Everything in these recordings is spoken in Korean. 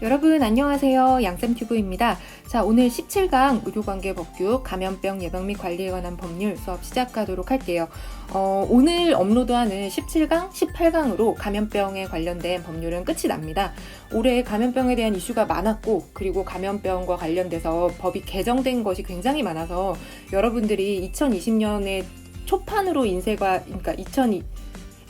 여러분 안녕하세요. 양쌤튜브입니다. 자, 오늘 17강 의료관계법규 감염병 예방 및 관리에 관한 법률 수업 시작하도록 할게요. 오늘 업로드하는 17강, 18강으로 감염병에 관련된 법률은 끝이 납니다. 올해 감염병에 대한 이슈가 많았고, 그리고 감염병과 관련돼서 법이 개정된 것이 굉장히 많아서 여러분들이 2020년에 초판으로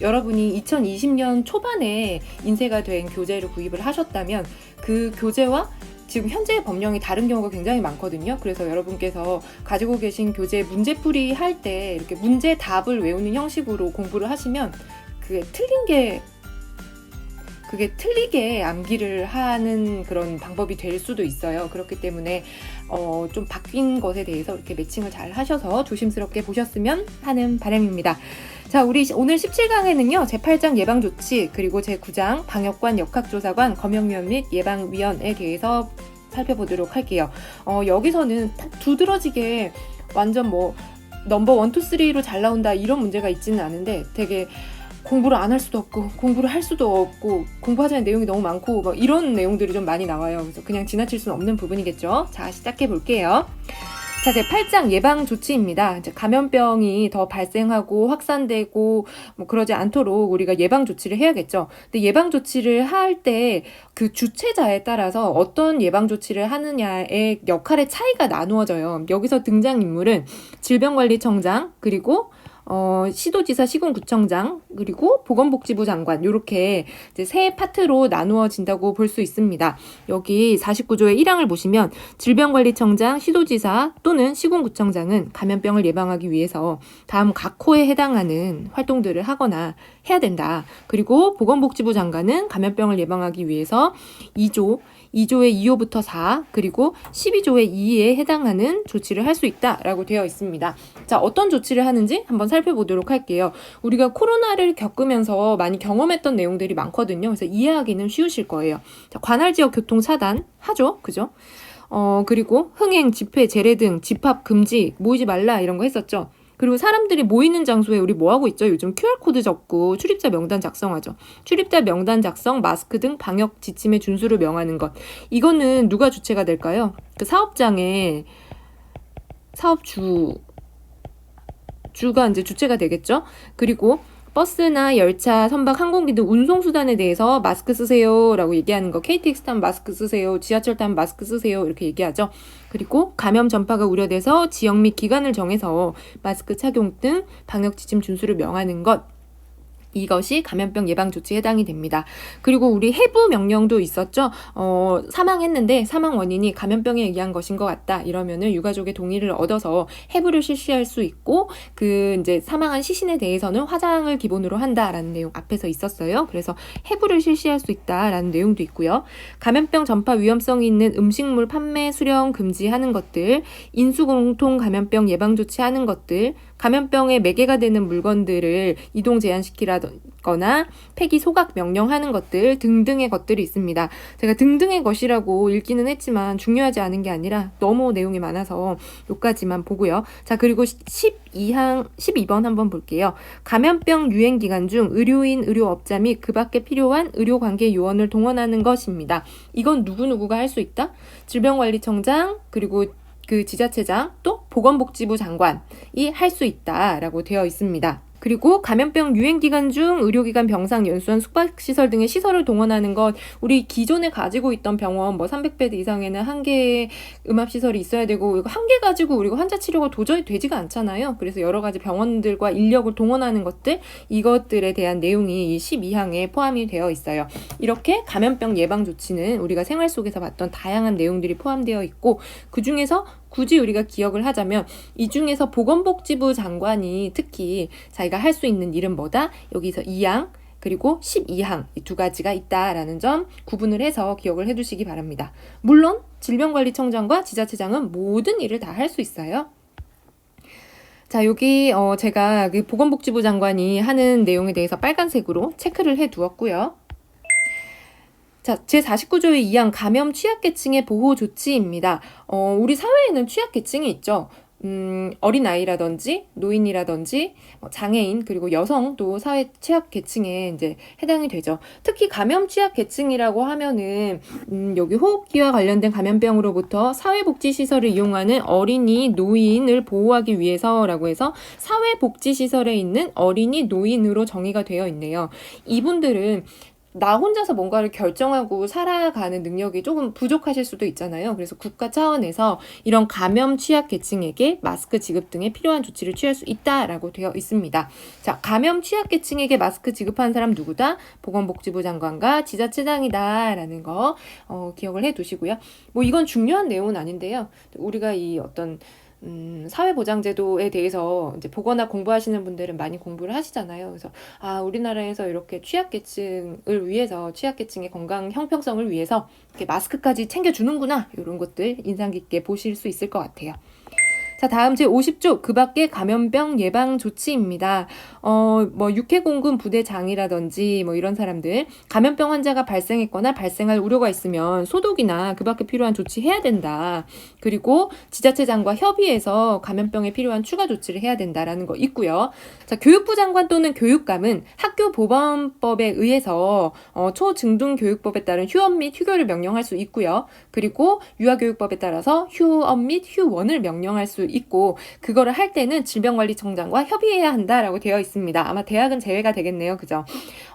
여러분이 2020년 초반에 인쇄가 된 교재를 구입을 하셨다면 그 교재와 지금 현재 법령이 다른 경우가 굉장히 많거든요. 그래서 여러분께서 가지고 계신 교재 문제풀이 할 때 이렇게 문제 답을 외우는 형식으로 공부를 하시면 그게 틀리게 암기를 하는 그런 방법이 될 수도 있어요. 그렇기 때문에 좀 바뀐 것에 대해서 이렇게 매칭을 잘 하셔서 조심스럽게 보셨으면 하는 바람입니다. 자, 우리 오늘 17강에는요, 제8장 예방조치, 그리고 제9장 방역관, 역학조사관, 검역위원 및 예방위원에 대해서 살펴보도록 할게요. 여기서는 두드러지게 완전 넘버 1, 2, 3로 잘 나온다 이런 문제가 있지는 않은데 되게 공부를 안 할 수도 없고 공부를 할 수도 없고 공부하자는 내용이 너무 많고 이런 내용들이 좀 많이 나와요. 그래서 그냥 지나칠 수는 없는 부분이겠죠. 자, 시작해 볼게요. 자, 제8장 예방조치입니다. 이제 감염병이 더 발생하고 확산되고 그러지 않도록 우리가 예방조치를 해야겠죠. 근데 예방조치를 할 때 그 주체자에 따라서 어떤 예방조치를 하느냐의 역할의 차이가 나누어져요. 여기서 등장인물은 질병관리청장, 그리고 시도지사, 시군구청장, 그리고 보건복지부 장관, 이렇게 이제 세 파트로 나누어진다고 볼 수 있습니다. 여기 49조의 1항을 보시면 질병관리청장, 시도지사 또는 시군구청장은 감염병을 예방하기 위해서 다음 각 호에 해당하는 활동들을 하거나 해야 된다. 그리고 보건복지부 장관은 감염병을 예방하기 위해서 2조의 2호부터 4, 그리고 12조의 2에 해당하는 조치를 할 수 있다라고 되어 있습니다. 자, 어떤 조치를 하는지 한번 살펴보도록 할게요. 우리가 코로나를 겪으면서 많이 경험했던 내용들이 많거든요. 그래서 이해하기는 쉬우실 거예요. 자, 관할지역 교통 차단 하죠, 그죠? 그리고 흥행, 집회, 제례 등 집합 금지, 모이지 말라 이런 거 했었죠. 그리고 사람들이 모이는 장소에 우리 뭐 하고 있죠? 요즘 QR코드 적고 출입자 명단 작성하죠. 출입자 명단 작성, 마스크 등 방역 지침의 준수를 명하는 것. 이거는 누가 주체가 될까요? 그 사업장에 주가 이제 주체가 되겠죠. 그리고 버스나 열차, 선박, 항공기 등 운송수단에 대해서 마스크 쓰세요 라고 얘기하는 거. KTX 타면 마스크 쓰세요, 지하철 타면 마스크 쓰세요 이렇게 얘기하죠. 그리고 감염 전파가 우려돼서 지역 및 기간을 정해서 마스크 착용 등 방역 지침 준수를 명하는 것. 이것이 감염병 예방조치에 해당이 됩니다. 그리고 우리 해부 명령도 있었죠. 사망했는데 사망 원인이 감염병에 의한 것인 것 같다. 이러면은 유가족의 동의를 얻어서 해부를 실시할 수 있고, 이제 사망한 시신에 대해서는 화장을 기본으로 한다라는 내용 앞에서 있었어요. 그래서 해부를 실시할 수 있다라는 내용도 있고요. 감염병 전파 위험성이 있는 음식물 판매, 수령 금지하는 것들, 인수공통 감염병 예방조치하는 것들, 감염병의 매개가 되는 물건들을 이동 제한시키거나 폐기 소각 명령하는 것들 등등의 것들이 있습니다. 제가 등등의 것이라고 읽기는 했지만 중요하지 않은 게 아니라 너무 내용이 많아서 여기까지만 보고요. 자, 그리고 12번 한번 볼게요. 감염병 유행 기간 중 의료인, 의료업자 및 그 밖에 필요한 의료관계 요원을 동원하는 것입니다. 이건 누구누구가 할 수 있다? 질병관리청장, 그리고 그 지자체장, 또 보건복지부 장관이 할 수 있다라고 되어 있습니다. 그리고 감염병 유행 기간 중 의료기관, 병상, 연수원, 숙박시설 등의 시설을 동원하는 것, 우리 기존에 가지고 있던 병원 300베드 이상에는 1개의 음압시설이 있어야 되고, 이거 1개 가지고 우리가 환자 치료가 도저히 되지가 않잖아요. 그래서 여러 가지 병원들과 인력을 동원하는 것들, 이것들에 대한 내용이 이 12항에 포함이 되어 있어요. 이렇게 감염병 예방 조치는 우리가 생활 속에서 봤던 다양한 내용들이 포함되어 있고, 그 중에서 굳이 우리가 기억을 하자면 이 중에서 보건복지부 장관이 특히 자기가 할 수 있는 일은 뭐다? 여기서 2항 그리고 12항 이 두 가지가 있다라는 점 구분을 해서 기억을 해두시기 바랍니다. 물론 질병관리청장과 지자체장은 모든 일을 다 할 수 있어요. 자, 여기 제가 그 보건복지부 장관이 하는 내용에 대해서 빨간색으로 체크를 해두었고요. 자, 제49조의 2항 감염 취약계층의 보호 조치입니다. 우리 사회에는 취약계층이 있죠. 어린아이라든지 노인이라든지 장애인 그리고 여성도 사회 취약 계층에 이제 해당이 되죠. 특히 감염 취약 계층이라고 하면은 여기 호흡기와 관련된 감염병으로부터 사회복지시설을 이용하는 어린이 노인을 보호하기 위해서라고 해서 사회복지시설에 있는 어린이 노인으로 정의가 되어 있네요. 이분들은 나 혼자서 뭔가를 결정하고 살아가는 능력이 조금 부족하실 수도 있잖아요. 그래서 국가 차원에서 이런 감염 취약 계층에게 마스크 지급 등의 필요한 조치를 취할 수 있다라고 되어 있습니다. 자, 감염 취약 계층에게 마스크 지급하는 사람 누구다? 보건복지부 장관과 지자체장이다라는 거 기억을 해 두시고요. 뭐 이건 중요한 내용은 아닌데요. 우리가 이 어떤 사회보장제도에 대해서 이제 보거나 공부하시는 분들은 많이 공부를 하시잖아요. 그래서 우리나라에서 이렇게 취약계층을 위해서 취약계층의 건강 형평성을 위해서 이렇게 마스크까지 챙겨주는구나 이런 것들 인상 깊게 보실 수 있을 것 같아요. 자, 다음 제50조 그 밖에 감염병 예방 조치입니다. 뭐 육해공군 부대장이라든지 뭐 이런 사람들 감염병 환자가 발생했거나 발생할 우려가 있으면 소독이나 그 밖에 필요한 조치 해야 된다. 그리고 지자체장과 협의해서 감염병에 필요한 추가 조치를 해야 된다라는 거 있고요. 자, 교육부 장관 또는 교육감은 학교 보건법에 의해서 초중등교육법에 따른 휴업 및 휴교를 명령할 수 있고요. 그리고 유아교육법에 따라서 휴업 및 휴원을 명령할 수 있고 그거를 할 때는 질병관리청장과 협의해야 한다라고 되어 있습니다. 아마 대학은 제외가 되겠네요. 그죠?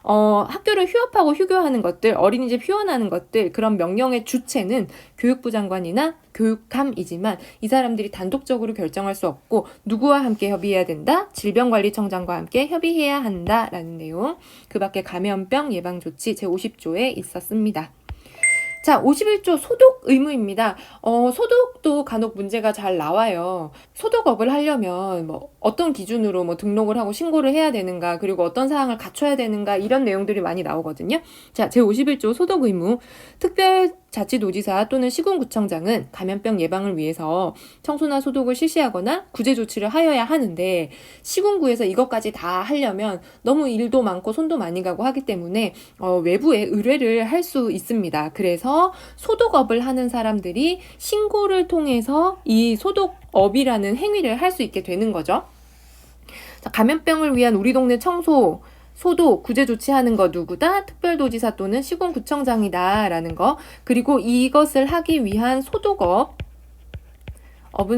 학교를 휴업하고 휴교하는 것들, 어린이집 휴원하는 것들 그런 명령의 주체는 교육부 장관이나 교육감이지만 이 사람들이 단독적으로 결정할 수 없고 누구와 함께 협의해야 된다? 질병관리청장과 함께 협의해야 한다라는 내용. 그 밖에 감염병 예방조치 제50조에 있었습니다. 자, 51조 소독 의무입니다. 소독도 간혹 문제가 잘 나와요. 소독업을 하려면 뭐 어떤 기준으로 뭐 등록을 하고 신고를 해야 되는가, 그리고 어떤 사항을 갖춰야 되는가 이런 내용들이 많이 나오거든요. 자, 제51조 소독 의무. 특별자치도지사 또는 시군구청장은 감염병 예방을 위해서 청소나 소독을 실시하거나 구제 조치를 하여야 하는데 시군구에서 이것까지 다 하려면 너무 일도 많고 손도 많이 가고 하기 때문에 외부에 의뢰를 할 수 있습니다. 그래서 소독업을 하는 사람들이 신고를 통해서 이 소독업이라는 행위를 할 수 있게 되는 거죠. 자, 감염병을 위한 우리 동네 청소, 소독, 구제 조치하는 거 누구다? 특별도지사 또는 시군구청장이다 라는 거. 그리고 이것을 하기 위한 소독업은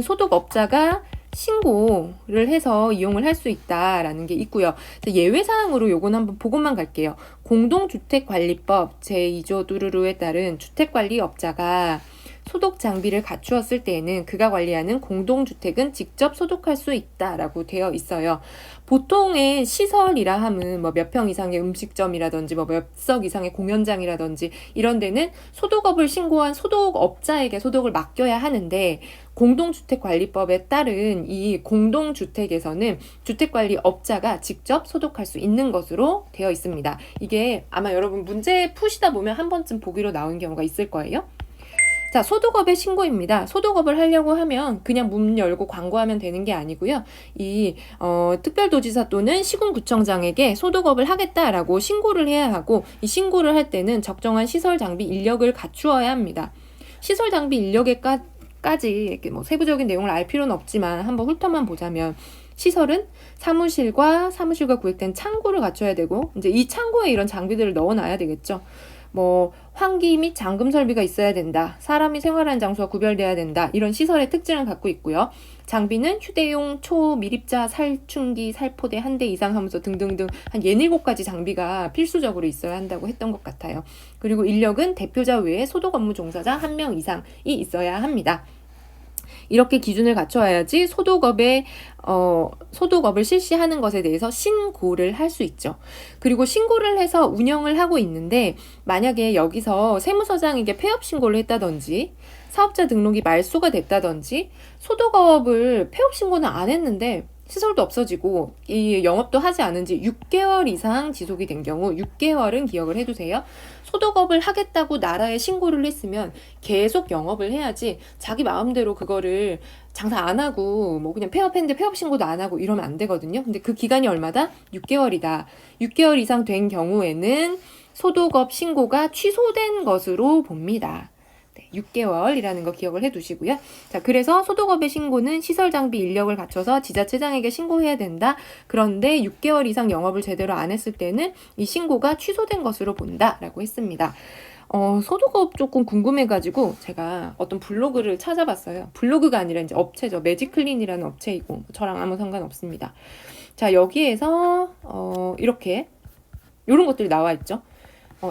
소독업자가 신고를 해서 이용을 할 수 있다라는 게 있고요. 예외사항으로 요건 한번 보고만 갈게요. 공동주택관리법 제2조 뚜루루에 따른 주택관리업자가 소독 장비를 갖추었을 때에는 그가 관리하는 공동주택은 직접 소독할 수 있다라고 되어 있어요. 보통의 시설이라 함은 뭐 몇 평 이상의 음식점이라든지 뭐 몇 석 이상의 공연장이라든지 이런 데는 소독업을 신고한 소독업자에게 소독을 맡겨야 하는데 공동주택관리법에 따른 이 공동주택에서는 주택관리업자가 직접 소독할 수 있는 것으로 되어 있습니다. 이게 아마 여러분 문제 푸시다 보면 한 번쯤 보기로 나온 경우가 있을 거예요. 자, 소독업의 신고입니다. 소독업을 하려고 하면 그냥 문 열고 광고하면 되는 게 아니고요. 특별도지사 또는 시군구청장에게 소독업을 하겠다라고 신고를 해야 하고 이 신고를 할 때는 적정한 시설 장비 인력을 갖추어야 합니다. 시설 장비 인력에까지 이렇게 뭐 세부적인 내용을 알 필요는 없지만 한번 훑어만 보자면 시설은 사무실과 구획된 창고를 갖춰야 되고 이제 이 창고에 이런 장비들을 넣어놔야 되겠죠. 뭐 환기 및 잠금 설비가 있어야 된다. 사람이 생활하는 장소와 구별돼야 된다. 이런 시설의 특징을 갖고 있고요. 장비는 휴대용 초미립자 살충기 살포대 한 대 이상 하면서 등등등 한 67가지 장비가 필수적으로 있어야 한다고 했던 것 같아요. 그리고 인력은 대표자 외에 소독 업무 종사자 1명 이상이 있어야 합니다. 이렇게 기준을 갖춰야지 소독업을 실시하는 것에 대해서 신고를 할 수 있죠. 그리고 신고를 해서 운영을 하고 있는데 만약에 여기서 세무서장에게 폐업 신고를 했다든지 사업자 등록이 말소가 됐다든지 소독업을 폐업 신고는 안 했는데 시설도 없어지고 이 영업도 하지 않은 지 6개월 이상 지속이 된 경우 6개월은 기억을 해두세요. 소독업을 하겠다고 나라에 신고를 했으면 계속 영업을 해야지 자기 마음대로 그거를 장사 안 하고 뭐 그냥 폐업했는데 폐업 신고도 안 하고 이러면 안 되거든요. 근데 그 기간이 얼마다? 6개월이다. 6개월 이상 된 경우에는 소독업 신고가 취소된 것으로 봅니다. 6개월이라는 거 기억을 해두시고요. 자, 그래서 소득업의 신고는 시설 장비 인력을 갖춰서 지자체장에게 신고해야 된다. 그런데 6개월 이상 영업을 제대로 안 했을 때는 이 신고가 취소된 것으로 본다라고 했습니다. 소득업 조금 궁금해가지고 제가 어떤 블로그를 찾아봤어요. 블로그가 아니라 이제 업체죠. 매직클린이라는 업체이고 저랑 아무 상관없습니다. 자, 여기에서 이렇게 이런 것들이 나와 있죠.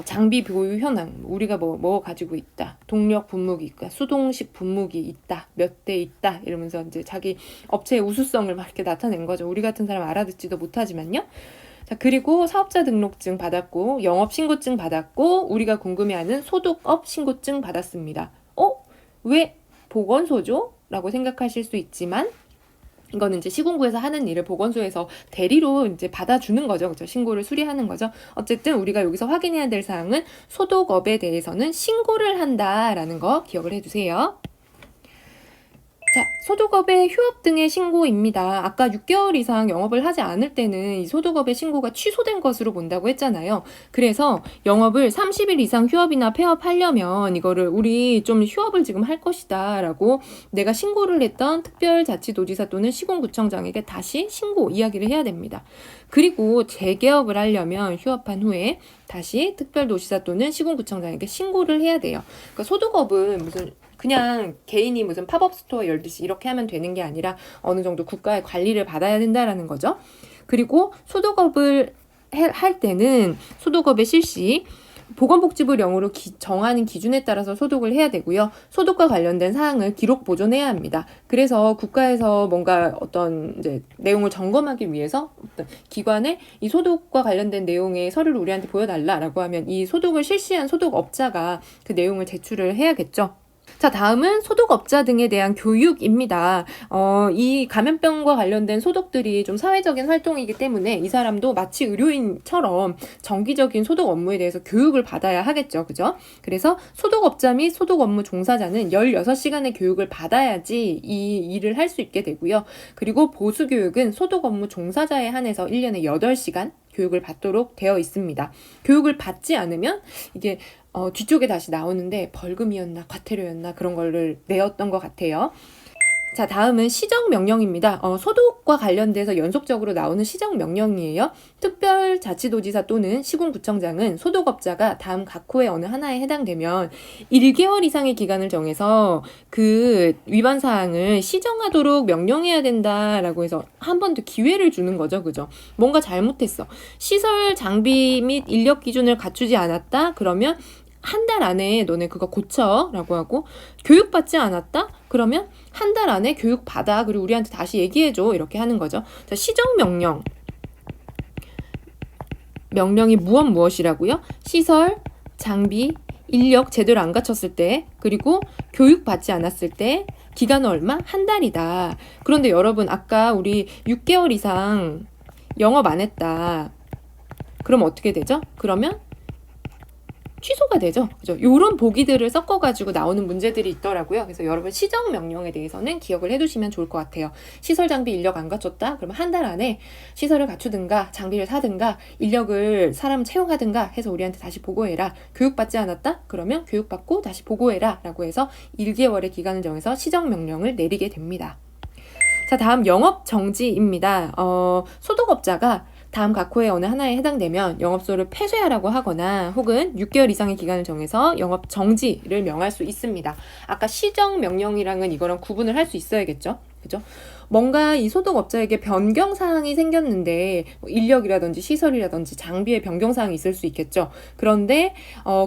장비 보유 현황, 우리가 뭐 가지고 있다, 동력 분무기, 그러니까 수동식 분무기 있다, 몇 대 있다, 이러면서 이제 자기 업체의 우수성을 막 이렇게 나타낸 거죠. 우리 같은 사람 알아듣지도 못하지만요. 자, 그리고 사업자 등록증 받았고, 영업 신고증 받았고, 우리가 궁금해하는 소득업 신고증 받았습니다. 왜 보건소죠? 라고 생각하실 수 있지만, 이거는 이제 시군구에서 하는 일을 보건소에서 대리로 이제 받아주는 거죠. 그렇죠? 신고를 수리하는 거죠. 어쨌든 우리가 여기서 확인해야 될 사항은 소득업에 대해서는 신고를 한다라는 거 기억을 해두세요. 자, 소득업의 휴업 등의 신고입니다. 아까 6개월 이상 영업을 하지 않을 때는 이 소득업의 신고가 취소된 것으로 본다고 했잖아요. 그래서 영업을 30일 이상 휴업이나 폐업하려면 이거를 우리 좀 휴업을 지금 할 것이다 라고 내가 신고를 했던 특별자치도지사 또는 시군구청장에게 다시 신고 이야기를 해야 됩니다. 그리고 재개업을 하려면 휴업한 후에 다시 특별도지사 또는 시군구청장에게 신고를 해야 돼요. 그러니까 소득업은 무슨 그냥 개인이 무슨 팝업 스토어 열듯이 이렇게 하면 되는 게 아니라 어느 정도 국가의 관리를 받아야 된다라는 거죠. 그리고 소득업을 할 때는 소득업의 실시 보건복지부령으로 정하는 기준에 따라서 소득을 해야 되고요. 소득과 관련된 사항을 기록 보존해야 합니다. 그래서 국가에서 뭔가 어떤 이제 내용을 점검하기 위해서 어떤 기관에 이 소득과 관련된 내용의 서류를 우리한테 보여달라라고 하면 이 소득을 실시한 소득업자가 그 내용을 제출을 해야겠죠. 자, 다음은 소득업자 등에 대한 교육입니다. 이 감염병과 관련된 소득들이 좀 사회적인 활동이기 때문에 이 사람도 마치 의료인처럼 정기적인 소득 업무에 대해서 교육을 받아야 하겠죠. 그죠? 그래서 소득업자 및 소득 업무 종사자는 16시간의 교육을 받아야지 이 일을 할 수 있게 되고요. 그리고 보수교육은 소득 업무 종사자에 한해서 1년에 8시간 교육을 받도록 되어 있습니다. 교육을 받지 않으면 이게 뒤쪽에 다시 나오는데 벌금이었나 과태료였나 그런 거를 내었던 것 같아요. 자, 다음은 시정명령입니다. 소득과 관련돼서 연속적으로 나오는 시정명령이에요. 특별자치도지사 또는 시군구청장은 소득업자가 다음 각 호의 어느 하나에 해당되면 1개월 이상의 기간을 정해서 그 위반 사항을 시정하도록 명령해야 된다라고 해서 한 번 더 기회를 주는 거죠. 그죠? 뭔가 잘못했어. 시설, 장비 및 인력 기준을 갖추지 않았다? 그러면 한 달 안에 너네 그거 고쳐 라고 하고, 교육받지 않았다? 그러면 한 달 안에 교육받아. 그리고 우리한테 다시 얘기해줘. 이렇게 하는 거죠. 자, 시정명령. 명령이 무엇이라고요? 시설, 장비, 인력 제대로 안 갖췄을 때, 그리고 교육받지 않았을 때, 기간은 얼마? 한 달이다. 그런데 여러분, 아까 우리 6개월 이상 영업 안 했다. 그럼 어떻게 되죠? 그러면 취소가 되죠. 그죠? 요런 보기들을 섞어가지고 나오는 문제들이 있더라고요. 그래서 여러분 시정명령에 대해서는 기억을 해두시면 좋을 것 같아요. 시설 장비 인력 안 갖췄다? 그러면 한 달 안에 시설을 갖추든가 장비를 사든가 인력을 사람 채용하든가 해서 우리한테 다시 보고해라. 교육받지 않았다? 그러면 교육받고 다시 보고해라 라고 해서 1개월의 기간을 정해서 시정명령을 내리게 됩니다. 자, 다음 영업정지입니다. 소득업자가 다음 각 호의 어느 하나에 해당되면 영업소를 폐쇄하라고 하거나 혹은 6개월 이상의 기간을 정해서 영업 정지를 명할 수 있습니다. 아까 시정명령이랑은 이거랑 구분을 할 수 있어야겠죠. 그죠? 뭔가 이 소득업자에게 변경사항이 생겼는데 인력이라든지 시설이라든지 장비의 변경사항이 있을 수 있겠죠. 그런데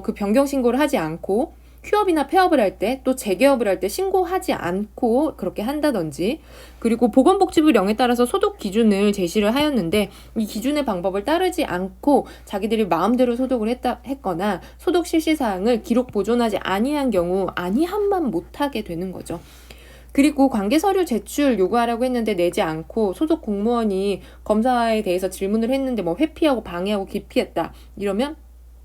그 변경 신고를 하지 않고 휴업이나 폐업을 할 때 또 재개업을 할 때 신고하지 않고 그렇게 한다든지, 그리고 보건복지부령에 따라서 소득 기준을 제시를 하였는데 이 기준의 방법을 따르지 않고 자기들이 마음대로 소득을 했거나 소득 실시 사항을 기록 보존하지 아니한 경우 아니함만 못하게 되는 거죠. 그리고 관계 서류 제출 요구하라고 했는데 내지 않고 소속 공무원이 검사에 대해서 질문을 했는데 뭐 회피하고 방해하고 기피했다. 이러면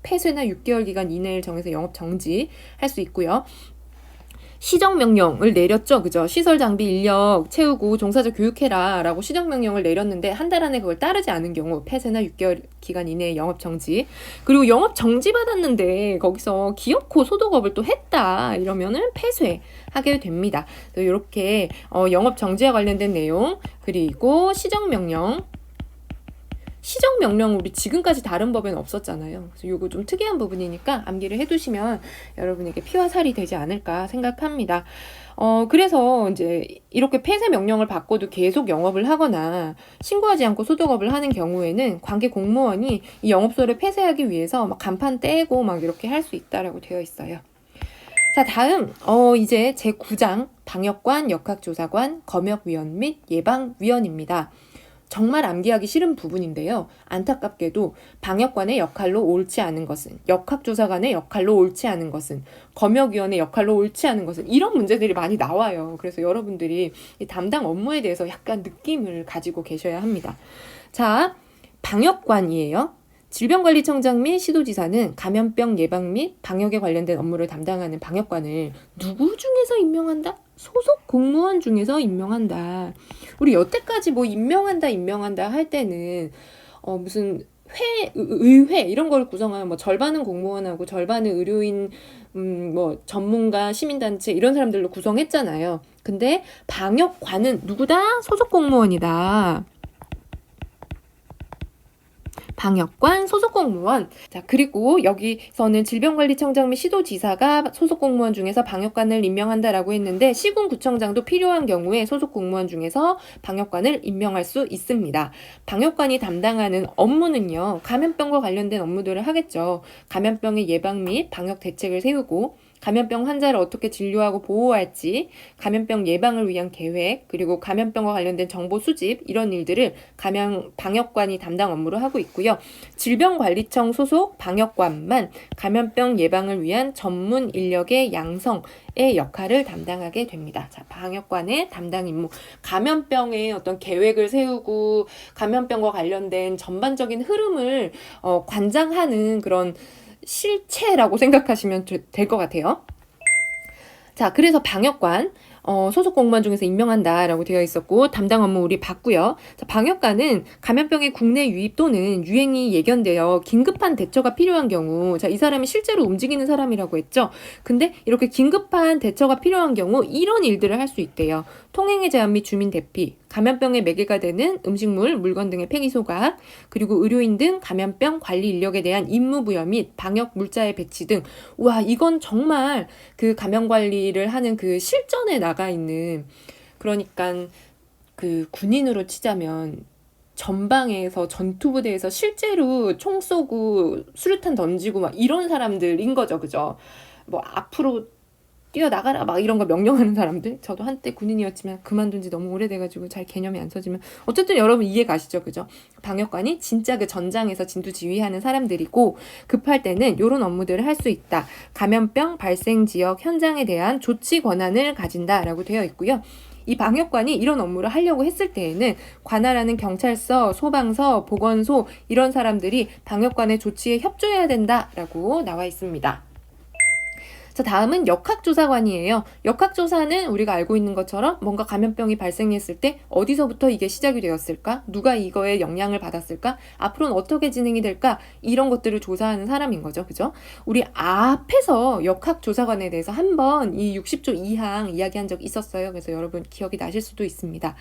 폐쇄나 6개월 기간 이내를 정해서 영업 정지할 수 있고요. 시정명령을 내렸죠. 그죠? 시설 장비 인력 채우고 종사자 교육해라 라고 시정명령을 내렸는데 한 달 안에 그걸 따르지 않은 경우 폐쇄나 6개월 기간 이내에 영업정지. 그리고 영업정지 받았는데 거기서 기업코 소독업을 또 했다 이러면은 폐쇄하게 됩니다. 이렇게 영업정지와 관련된 내용, 그리고 시정명령 우리 지금까지 다른 법에는 없었잖아요. 그래서 이거 좀 특이한 부분이니까 암기를 해두시면 여러분에게 피와 살이 되지 않을까 생각합니다. 그래서 이제 이렇게 폐쇄 명령을 받고도 계속 영업을 하거나 신고하지 않고 소독업을 하는 경우에는 관계 공무원이 이 영업소를 폐쇄하기 위해서 막 간판 떼고 막 이렇게 할 수 있다라고 되어 있어요. 자, 다음 이제 제9장 방역관, 역학조사관, 검역위원 및 예방위원입니다. 정말 암기하기 싫은 부분인데요. 안타깝게도 방역관의 역할로 옳지 않은 것은, 역학조사관의 역할로 옳지 않은 것은, 검역위원의 역할로 옳지 않은 것은, 이런 문제들이 많이 나와요. 그래서 여러분들이 이 담당 업무에 대해서 약간 느낌을 가지고 계셔야 합니다. 자, 방역관이에요. 질병관리청장 및 시도지사는 감염병 예방 및 방역에 관련된 업무를 담당하는 방역관을 누구 중에서 임명한다? 소속 공무원 중에서 임명한다. 우리 여태까지 뭐 임명한다 할 때는 무슨 의회 이런 걸 구성하면 뭐 절반은 공무원하고 절반은 의료인, 뭐 전문가, 시민단체 이런 사람들로 구성했잖아요. 근데 방역관은 누구다? 소속 공무원이다. 방역관, 소속공무원. 자, 그리고 여기서는 질병관리청장 및 시도지사가 소속공무원 중에서 방역관을 임명한다라고 했는데 시군구청장도 필요한 경우에 소속공무원 중에서 방역관을 임명할 수 있습니다. 방역관이 담당하는 업무는요, 감염병과 관련된 업무들을 하겠죠. 감염병의 예방 및 방역 대책을 세우고 감염병 환자를 어떻게 진료하고 보호할지, 감염병 예방을 위한 계획, 그리고 감염병과 관련된 정보 수집, 이런 일들을 방역관이 담당 업무로 하고 있고요. 질병관리청 소속 방역관만 감염병 예방을 위한 전문 인력의 양성의 역할을 담당하게 됩니다. 자, 방역관의 담당 임무. 감염병의 어떤 계획을 세우고 감염병과 관련된 전반적인 흐름을 관장하는 그런 실체라고 생각하시면 될 것 같아요. 자, 그래서 방역관 소속 공무원 중에서 임명한다라고 되어 있었고 담당 업무 우리 봤고요. 자, 방역관은 감염병의 국내 유입 또는 유행이 예견되어 긴급한 대처가 필요한 경우, 자, 이 사람이 실제로 움직이는 사람이라고 했죠. 근데 이렇게 긴급한 대처가 필요한 경우 이런 일들을 할 수 있대요. 통행의 제한 및 주민 대피, 감염병의 매개가 되는 음식물, 물건 등의 폐기 소각, 그리고 의료인 등 감염병 관리 인력에 대한 임무 부여 및 방역 물자의 배치 등. 와, 이건 정말 그 감염 관리를 하는 그 실전에 나가 있는, 그러니까 그 군인으로 치자면 전방에서 전투부대에서 실제로 총 쏘고 수류탄 던지고 막 이런 사람들인 거죠. 그죠? 뭐 앞으로 뛰어나가라 막 이런 거 명령하는 사람들. 저도 한때 군인이었지만 그만둔 지 너무 오래돼가지고 잘 개념이 안 서지만 어쨌든 여러분 이해 가시죠? 그죠? 방역관이 진짜 그 전장에서 진두 지휘하는 사람들이고 급할 때는 이런 업무들을 할 수 있다. 감염병 발생 지역 현장에 대한 조치 권한을 가진다라고 되어 있고요. 이 방역관이 이런 업무를 하려고 했을 때에는 관할하는 경찰서, 소방서, 보건소 이런 사람들이 방역관의 조치에 협조해야 된다라고 나와 있습니다. 자, 다음은 역학조사관이에요. 역학조사는 우리가 알고 있는 것처럼 뭔가 감염병이 발생했을 때 어디서부터 이게 시작이 되었을까? 누가 이거에 영향을 받았을까? 앞으로는 어떻게 진행이 될까? 이런 것들을 조사하는 사람인 거죠. 그죠? 우리 앞에서 역학조사관에 대해서 한번 이 60조 2항 이야기한 적 있었어요. 그래서 여러분 기억이 나실 수도 있습니다.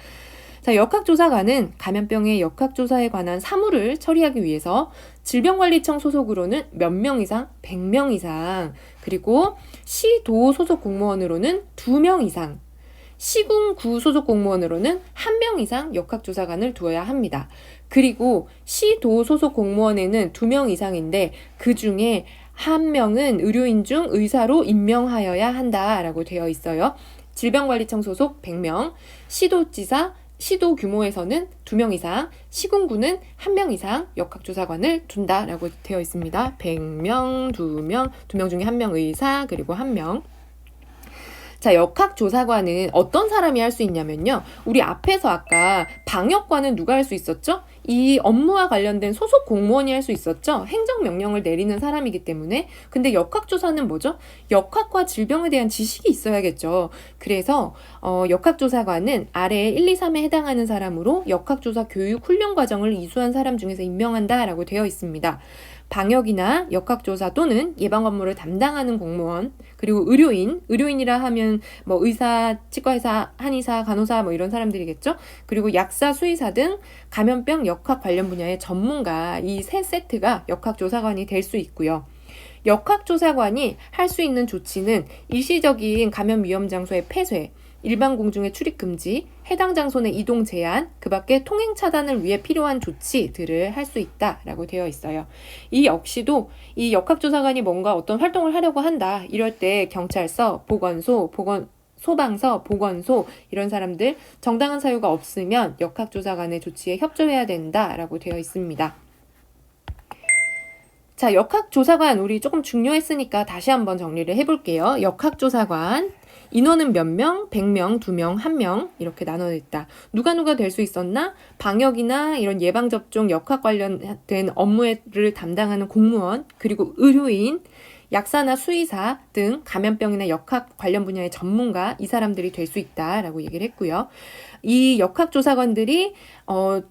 자, 역학조사관은 감염병의 역학조사에 관한 사무를 처리하기 위해서 질병관리청 소속으로는 몇 명 이상? 100명 이상. 그리고 시도 소속 공무원으로는 2명 이상. 시군구 소속 공무원으로는 1명 이상 역학조사관을 두어야 합니다. 그리고 시도 소속 공무원에는 2명 이상인데 그 중에 1명은 의료인 중 의사로 임명하여야 한다라고 되어 있어요. 질병관리청 소속 100명, 시도 규모에서는 2명 이상, 시군구는 1명 이상 역학조사관을 둔다라고 되어 있습니다. 100명, 2명 중에 1명 의사, 그리고 1명. 자, 역학조사관은 어떤 사람이 할 수 있냐면요. 우리 앞에서 아까 방역관은 누가 할 수 있었죠? 이 업무와 관련된 소속 공무원이 할 수 있었죠? 행정명령을 내리는 사람이기 때문에. 근데 역학조사는 뭐죠? 역학과 질병에 대한 지식이 있어야겠죠. 그래서 역학조사관은 아래 1, 2, 3에 해당하는 사람으로 역학조사 교육 훈련 과정을 이수한 사람 중에서 임명한다 라고 되어 있습니다. 방역이나 역학조사 또는 예방 업무를 담당하는 공무원, 그리고 의료인이라 하면 뭐 의사, 치과의사, 한의사, 간호사 뭐 이런 사람들이겠죠. 그리고 약사, 수의사 등 감염병 역학 관련 분야의 전문가, 이 세 세트가 역학조사관이 될 수 있고요. 역학조사관이 할 수 있는 조치는 일시적인 감염 위험 장소의 폐쇄, 일반 공중의 출입 금지, 해당 장소 내 이동 제한, 그 밖에 통행 차단을 위해 필요한 조치들을 할 수 있다라고 되어 있어요. 이 역시도 이 역학조사관이 뭔가 어떤 활동을 하려고 한다. 이럴 때 경찰서, 소방서, 보건소 이런 사람들 정당한 사유가 없으면 역학조사관의 조치에 협조해야 된다라고 되어 있습니다. 자, 역학조사관 우리 조금 중요했으니까 다시 한번 정리를 해볼게요. 역학조사관 인원은 몇 명? 100명, 2명, 1명 이렇게 나눠져 있다. 누가 될 수 있었나? 방역이나 이런 예방접종 역학 관련된 업무를 담당하는 공무원, 그리고 의료인, 약사나 수의사 등 감염병이나 역학 관련 분야의 전문가, 이 사람들이 될 수 있다라고 얘기를 했고요. 이 역학조사관들이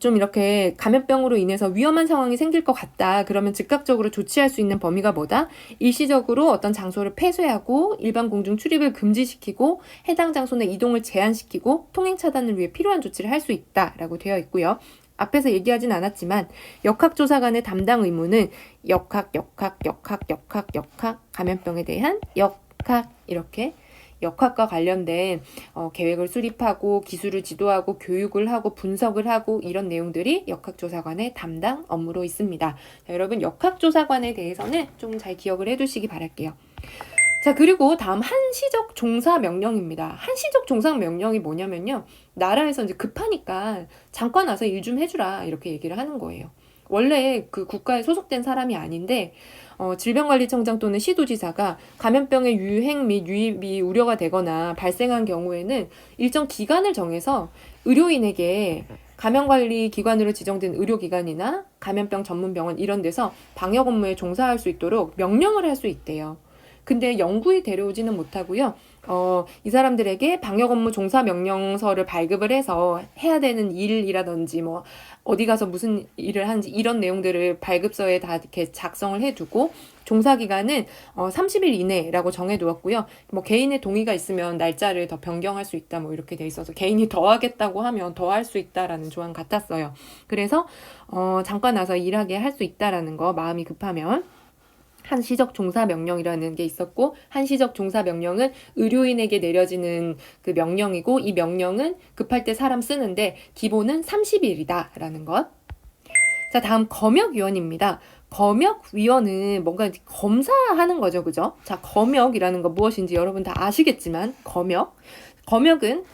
좀 이렇게 감염병으로 인해서 위험한 상황이 생길 것 같다. 그러면 즉각적으로 조치할 수 있는 범위가 뭐다? 일시적으로 어떤 장소를 폐쇄하고 일반 공중 출입을 금지시키고 해당 장소 내 이동을 제한시키고 통행 차단을 위해 필요한 조치를 할 수 있다라고 되어 있고요. 앞에서 얘기하진 않았지만 역학조사관의 담당 의무는 역학, 감염병에 대한 역학 이렇게 역학과 관련된 계획을 수립하고 기술을 지도하고 교육을 하고 분석을 하고 이런 내용들이 역학조사관의 담당 업무로 있습니다. 자, 여러분 역학조사관에 대해서는 좀 잘 기억을 해두시기 바랄게요. 자, 그리고 다음 한시적 종사 명령입니다. 한시적 종사 명령이 뭐냐면요. 나라에서 이제 급하니까 잠깐 와서 일 좀 해주라 이렇게 얘기를 하는 거예요. 원래 그 국가에 소속된 사람이 아닌데 질병관리청장 또는 시도지사가 감염병의 유행 및 유입이 우려가 되거나 발생한 경우에는 일정 기간을 정해서 의료인에게 감염관리기관으로 지정된 의료기관이나 감염병 전문병원 이런 데서 방역 업무에 종사할 수 있도록 명령을 할 수 있대요. 근데 영구히 데려오지는 못하고요. 이 사람들에게 방역 업무 종사 명령서를 발급을 해서 해야 되는 일이라든지 뭐 어디 가서 무슨 일을 하는지 이런 내용들을 발급서에 다 이렇게 작성을 해두고 종사 기간은 30일 이내라고 정해두었고요. 뭐 개인의 동의가 있으면 날짜를 더 변경할 수 있다 뭐 이렇게 돼 있어서 개인이 더 하겠다고 하면 더 할 수 있다라는 조항 같았어요. 그래서 잠깐 와서 일하게 할 수 있다라는 거 마음이 급하면. 한시적 종사 명령이라는 게 있었고 한시적 종사 명령은 의료인에게 내려지는 그 명령이고 이 명령은 급할 때 사람 쓰는데 기본은 30일이다라는 것. 자, 다음 검역위원입니다. 검역위원은 뭔가 검사하는 거죠. 그죠? 자, 검역이라는 거 무엇인지 여러분 다 아시겠지만 검역은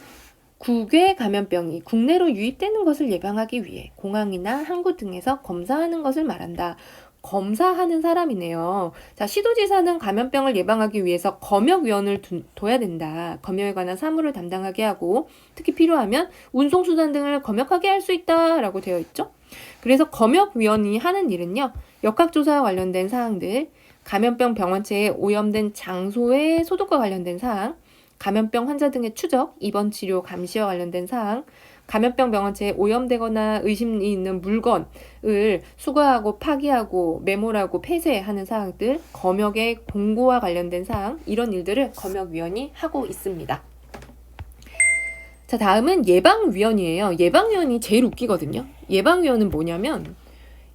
국외 감염병이 국내로 유입되는 것을 예방하기 위해 공항이나 항구 등에서 검사하는 것을 말한다. 검사하는 사람이네요. 자, 시도지사는 감염병을 예방하기 위해서 검역위원을 둬야 된다. 검역에 관한 사무를 담당하게 하고 특히 필요하면 운송수단 등을 검역하게 할 수 있다라고 되어 있죠. 그래서 검역위원이 하는 일은요. 역학조사와 관련된 사항들, 감염병 병원체에 오염된 장소의 소독과 관련된 사항, 감염병 환자 등의 추적, 입원 치료, 감시와 관련된 사항, 감염병 병원체에 오염되거나 의심이 있는 물건을 수거하고 파기하고 매몰하고 폐쇄하는 사항들, 검역의 공고와 관련된 사항, 이런 일들을 검역위원이 하고 있습니다. 자, 다음은 예방위원이에요. 예방위원이 제일 웃기거든요. 예방위원은 뭐냐면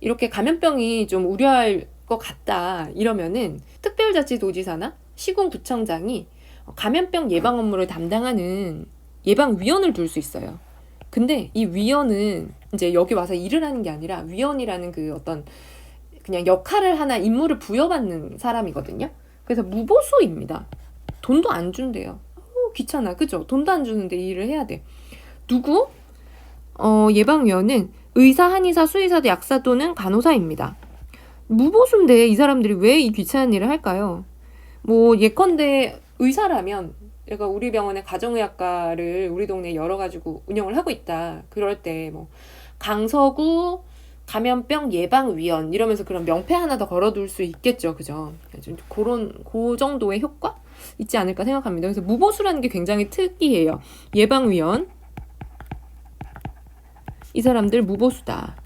이렇게 감염병이 좀 우려할 것 같다 이러면은 특별자치도지사나 시군구청장이 감염병 예방 업무를 담당하는 예방위원을 둘 수 있어요. 근데 이 위원은 이제 여기 와서 일을 하는 게 아니라 위원이라는 그 어떤 그냥 역할을 하나 임무를 부여받는 사람이거든요. 그래서 무보수입니다. 돈도 안 준대요. 귀찮아. 그죠? 돈도 안 주는데 일을 해야 돼. 누구? 예방위원은 의사, 한의사, 수의사, 약사 또는 간호사입니다. 무보수인데 이 사람들이 왜 이 귀찮은 일을 할까요? 뭐 예컨대 의사라면 내가 우리 병원의 가정의학과를 우리 동네에 열어가지고 운영을 하고 있다. 그럴 때 뭐 강서구 감염병 예방위원 이러면서 그런 명패 하나 더 걸어둘 수 있겠죠. 그죠? 좀 그 정도의 효과 있지 않을까 생각합니다. 그래서 무보수라는 게 굉장히 특이해요. 예방위원. 이 사람들 무보수다.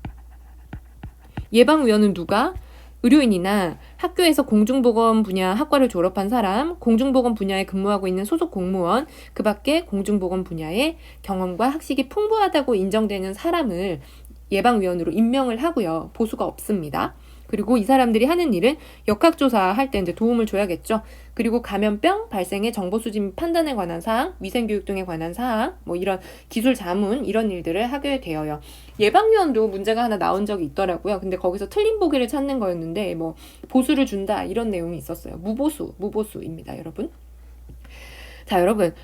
예방위원은 누가? 의료인이나 학교에서 공중보건 분야 학과를 졸업한 사람, 공중보건 분야에 근무하고 있는 소속 공무원, 그 밖에 공중보건 분야의 경험과 학식이 풍부하다고 인정되는 사람을 예방위원으로 임명을 하고요. 보수가 없습니다. 그리고 이 사람들이 하는 일은 역학조사 할 때 이제 도움을 줘야겠죠. 그리고 감염병 발생의 정보 수집 판단에 관한 사항, 위생교육 등에 관한 사항, 뭐 이런 기술 자문 이런 일들을 하게 되어요. 예방위원도 문제가 하나 나온 적이 있더라고요. 근데 거기서 틀린 보기를 찾는 거였는데 뭐 보수를 준다 이런 내용이 있었어요. 무보수입니다, 여러분. 자, 여러분,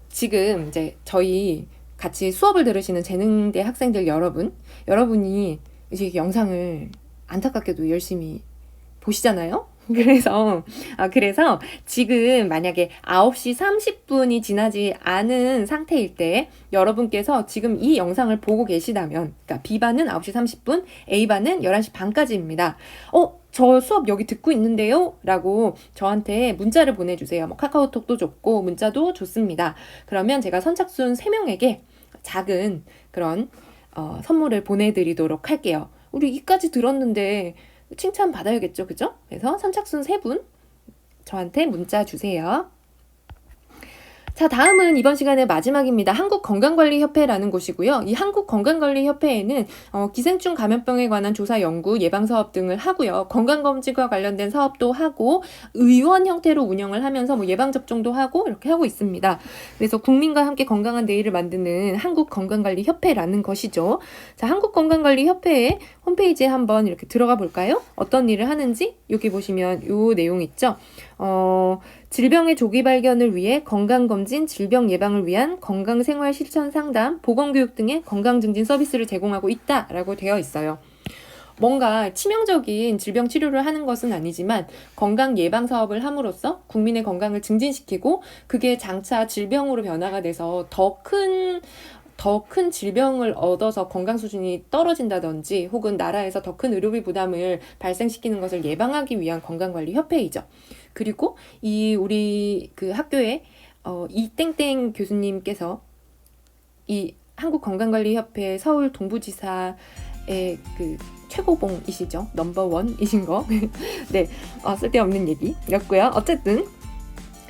지금 이제 저희 같이 수업을 들으시는 재능대 학생들 여러분이 이제 영상을 안타깝게도 열심히 보시잖아요. 그래서 지금 만약에 9시 30분이 지나지 않은 상태일 때 여러분께서 지금 이 영상을 보고 계시다면, 그러니까 B반은 9시 30분, A반은 11시 반까지입니다. 저 수업 여기 듣고 있는데요? 라고 저한테 문자를 보내주세요. 뭐 카카오톡도 좋고 문자도 좋습니다. 그러면 제가 선착순 3명에게 작은 그런 선물을 보내드리도록 할게요. 우리 이까지 들었는데 칭찬 받아야겠죠, 그죠? 그래서 선착순 3분 저한테 문자 주세요. 자, 다음은 이번 시간의 마지막입니다. 한국건강관리협회라는 곳이고요. 이 한국건강관리협회에는 기생충 감염병에 관한 조사 연구, 예방사업 등을 하고요. 건강검진과 관련된 사업도 하고 의원 형태로 운영을 하면서 뭐 예방접종도 하고 이렇게 하고 있습니다. 그래서 국민과 함께 건강한 내일을 만드는 한국건강관리협회라는 것이죠. 자, 한국건강관리협회의 홈페이지에 한번 이렇게 들어가 볼까요? 어떤 일을 하는지 여기 보시면 요 내용 있죠. 질병의 조기 발견을 위해 건강검진, 질병 예방을 위한 건강생활 실천 상담, 보건교육 등의 건강증진 서비스를 제공하고 있다라고 되어 있어요. 뭔가 치명적인 질병 치료를 하는 것은 아니지만 건강 예방 사업을 함으로써 국민의 건강을 증진시키고 그게 장차 질병으로 변화가 돼서 더 큰 질병을 얻어서 건강 수준이 떨어진다든지 혹은 나라에서 더 큰 의료비 부담을 발생시키는 것을 예방하기 위한 건강관리협회이죠. 그리고 우리 그 학교에 이땡땡 교수님께서 이 한국건강관리협회 서울 동부지사의 그 최고봉이시죠. 넘버원이신 거. 네, 쓸데없는 얘기였고요. 어쨌든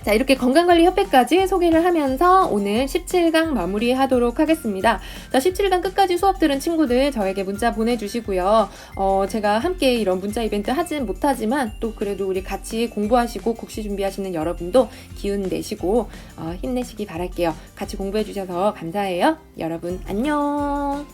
자, 이렇게 건강관리협회까지 소개를 하면서 오늘 17강 마무리하도록 하겠습니다. 자, 17강 끝까지 수업 들은 친구들 저에게 문자 보내주시고요. 제가 함께 이런 문자 이벤트 하진 못하지만 또 그래도 우리 같이 공부하시고 국시 준비하시는 여러분도 기운 내시고 힘내시기 바랄게요. 같이 공부해 주셔서 감사해요. 여러분 안녕.